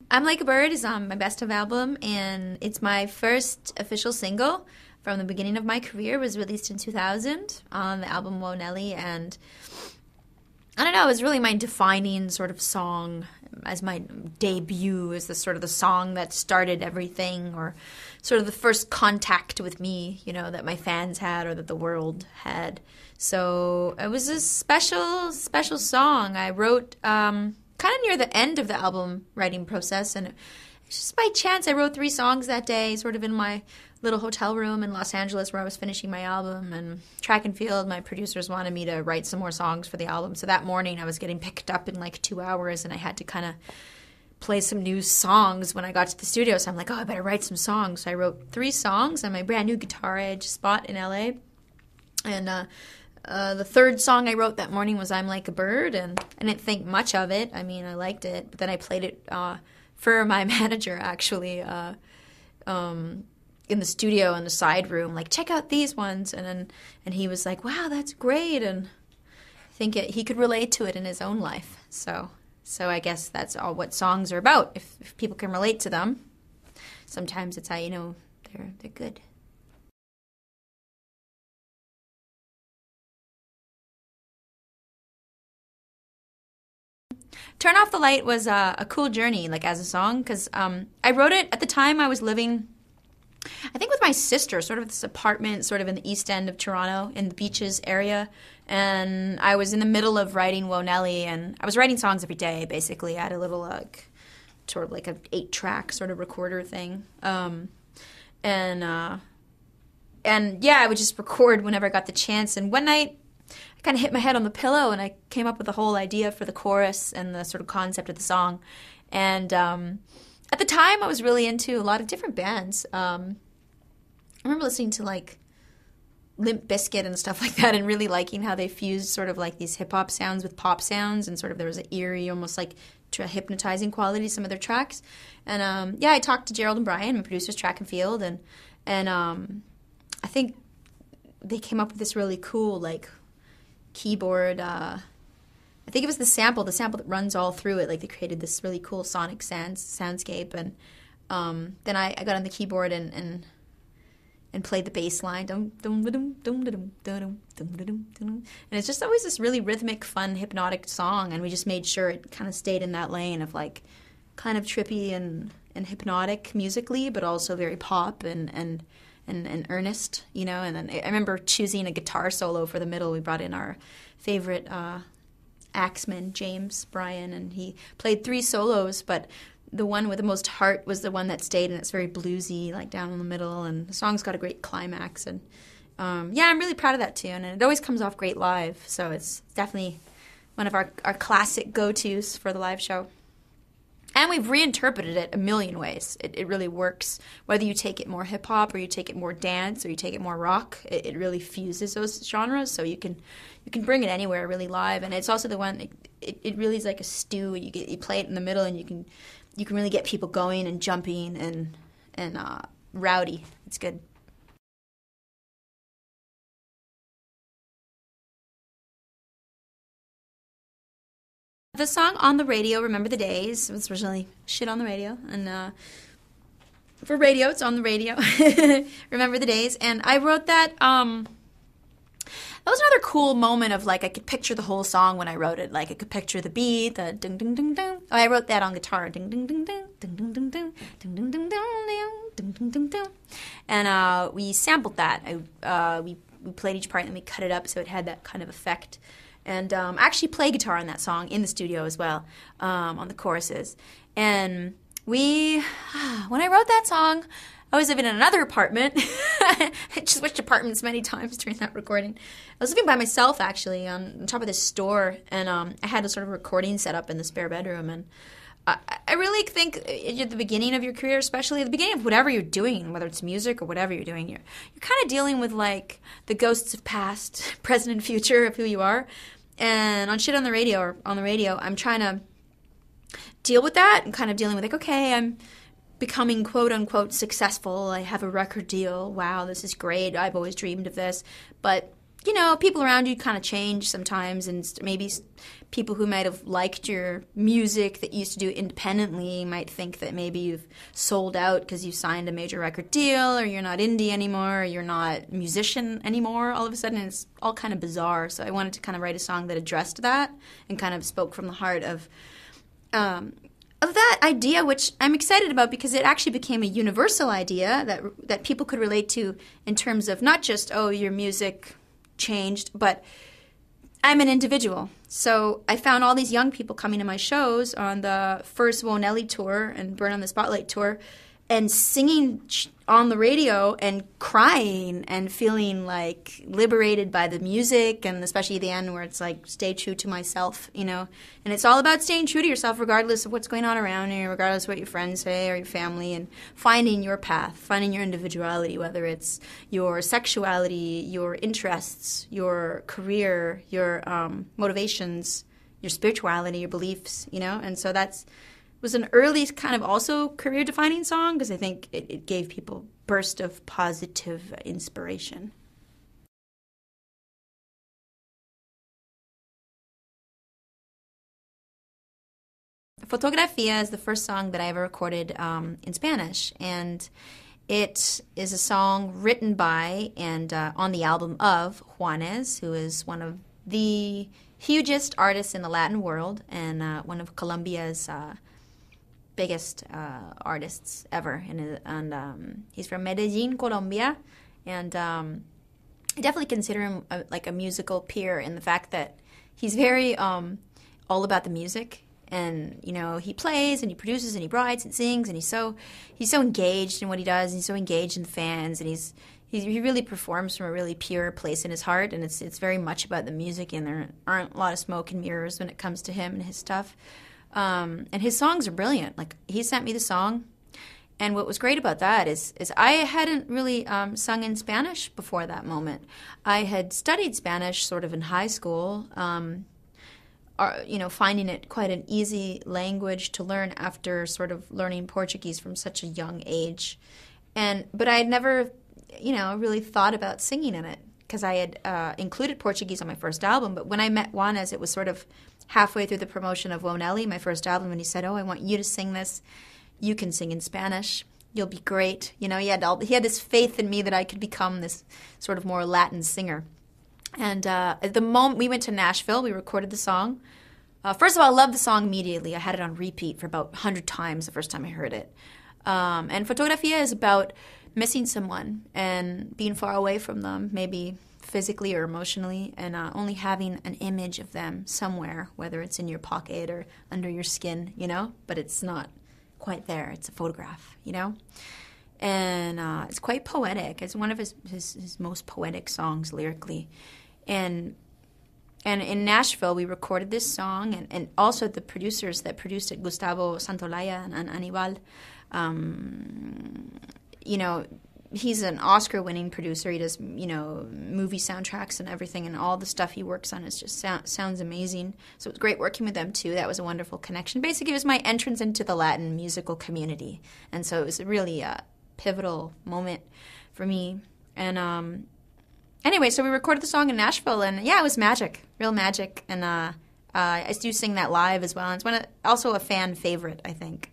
I'm Like a Bird is on my best of album, and it's my first official single from the beginning of my career. It was released in 2000 on the album Whoa Nelly, and I don't know, it was really my defining sort of song as my debut, as the sort of the song that started everything, or sort of the first contact with me, you know, that my fans had or that the world had. So it was a special, special song. I wrote kind of near the end of the album writing process, and just by chance I wrote 3 songs that day, sort of in my little hotel room in Los Angeles where I was finishing my album. And track and field, my producers wanted me to write some more songs for the album. So that morning I was getting picked up in like 2 hours, and I had to kind of play some new songs when I got to the studio. So I'm like, oh, I better write some songs. So I wrote 3 songs on my brand new guitar I had just bought in LA. And the third song I wrote that morning was I'm Like a Bird, and I didn't think much of it. I mean, I liked it, but then I played it for my manager, actually, in the studio in the side room, like, check out these ones. And he was like, wow, that's great. And I think he could relate to it in his own life. So I guess that's all what songs are about. If people can relate to them, sometimes it's how you know they're good. Turn Off the Light was a cool journey, like, as a song, because I wrote it at the time I was living, I think, with my sister, sort of this apartment sort of in the east end of Toronto, in the Beaches area. And I was in the middle of writing Whoa Nelly, and I was writing songs every day, basically. I had a little, sort of like an 8-track sort of recorder thing. And yeah, I would just record whenever I got the chance. And one night, I kind of hit my head on the pillow, and I came up with the whole idea for the chorus and the sort of concept of the song. And at the time, I was really into a lot of different bands. I remember listening to, like, Limp Bizkit and stuff like that, and really liking how they fused sort of like these hip-hop sounds with pop sounds, and sort of there was an eerie, almost like hypnotizing quality to some of their tracks. And yeah, I talked to Gerald and Brian, my producers, Track and Field, and I think they came up with this really cool, like, keyboard. I think it was the sample that runs all through it. Like, they created this really cool sonic soundscape, and then I got on the keyboard and played the bass line. And it's just always this really rhythmic, fun, hypnotic song, and we just made sure it kind of stayed in that lane of, like, kind of trippy and hypnotic musically, but also very pop and earnest, you know. And then I remember choosing a guitar solo for the middle. We brought in our favorite axeman, James Bryan, and he played 3 solos, but the one with the most heart was the one that stayed, and it's very bluesy, like, down in the middle, and the song's got a great climax. And yeah, I'm really proud of that tune, and it always comes off great live, so it's definitely one of our classic go-tos for the live show. And we've reinterpreted it a million ways. It really works. Whether you take it more hip-hop, or you take it more dance, or you take it more rock, it really fuses those genres, so you can bring it anywhere really live. And it's also the one, it really is like a stew. You play it in the middle, and you can really get people going and jumping and rowdy. It's good. The song On the Radio, Remember the Days, was originally Shit on the Radio, and for radio, it's On the Radio, Remember the Days. And I wrote that, that was another cool moment of, like, I could picture the whole song when I wrote it. Like, I could picture the beat, the ding ding ding ding. Oh, I wrote that on guitar, ding ding ding ding, ding ding ding ding, ding ding ding ding, ding ding ding ding. And we sampled that. We played each part, and we cut it up so it had that kind of effect. And I actually play guitar on that song in the studio as well, on the choruses. And when I wrote that song, I was living in another apartment. I just switched apartments many times during that recording. I was living by myself, actually, on top of this store, and I had a sort of recording set up in the spare bedroom. And I really think at the beginning of your career, especially at the beginning of whatever you're doing, whether it's music or whatever you're doing, you're kind of dealing with, like, the ghosts of past, present, and future of who you are. And on Shit on the Radio, or on the radio, I'm trying to deal with that and kind of dealing with, like, okay, I'm becoming quote-unquote successful. I have a record deal. Wow, this is great. I've always dreamed of this. But people around you kind of change sometimes, and maybe people who might have liked your music that you used to do independently might think that maybe you've sold out because you signed a major record deal, or you're not indie anymore, or you're not a musician anymore all of a sudden. It's all kind of bizarre. So I wanted to kind of write a song that addressed that and kind of spoke from the heart of that idea, which I'm excited about because it actually became a universal idea that people could relate to in terms of not just, oh, your music changed, but I'm an individual. So I found all these young people coming to my shows on the first Nelly tour and Burn on the Spotlight tour and singing on the radio and crying and feeling like liberated by the music, and especially the end where it's like, stay true to myself, And it's all about staying true to yourself regardless of what's going on around you, regardless of what your friends say or your family, and finding your path, finding your individuality, whether it's your sexuality, your interests, your career, your motivations, your spirituality, your beliefs, And so that's was an early kind of also career-defining song because I think it gave people burst of positive inspiration. Fotografia is the first song that I ever recorded in Spanish, and it is a song written by and on the album of Juanes, who is one of the hugest artists in the Latin world and one of Colombia's biggest artists ever, and he's from Medellin, Colombia, and I definitely consider him like a musical peer in the fact that he's very all about the music, and he plays and he produces and he writes and sings, and he's so engaged in what he does, and he's so engaged in the fans, and he really performs from a really pure place in his heart, and it's very much about the music, and there aren't a lot of smoke and mirrors when it comes to him and his stuff. And his songs are brilliant. Like, he sent me the song, and what was great about that is I hadn't really sung in Spanish before that moment. I had studied Spanish sort of in high school, finding it quite an easy language to learn after sort of learning Portuguese from such a young age. But I had never, really thought about singing in it because I had included Portuguese on my first album. But when I met Juanes, it was sort of halfway through the promotion of Nelly, my first album, and he said, "Oh, I want you to sing this. You can sing in Spanish. You'll be great." He had this faith in me that I could become this sort of more Latin singer. And at the moment we went to Nashville, we recorded the song. First of all, I loved the song immediately. I had it on repeat for about 100 times the first time I heard it. And Fotografia is about missing someone and being far away from them, maybe physically or emotionally, and only having an image of them somewhere, whether it's in your pocket or under your skin, but it's not quite there. It's a photograph, And it's quite poetic. It's one of his most poetic songs lyrically. And in Nashville, we recorded this song, and also the producers that produced it, Gustavo Santolaya and Anibal, he's an Oscar-winning producer. He does, movie soundtracks and everything, and all the stuff he works on is just sounds amazing. So it was great working with them, too. That was a wonderful connection. Basically, it was my entrance into the Latin musical community, and so it was really a pivotal moment for me. And anyway, so we recorded the song in Nashville, and yeah, it was magic, real magic. And I do sing that live as well. And it's also a fan favorite, I think.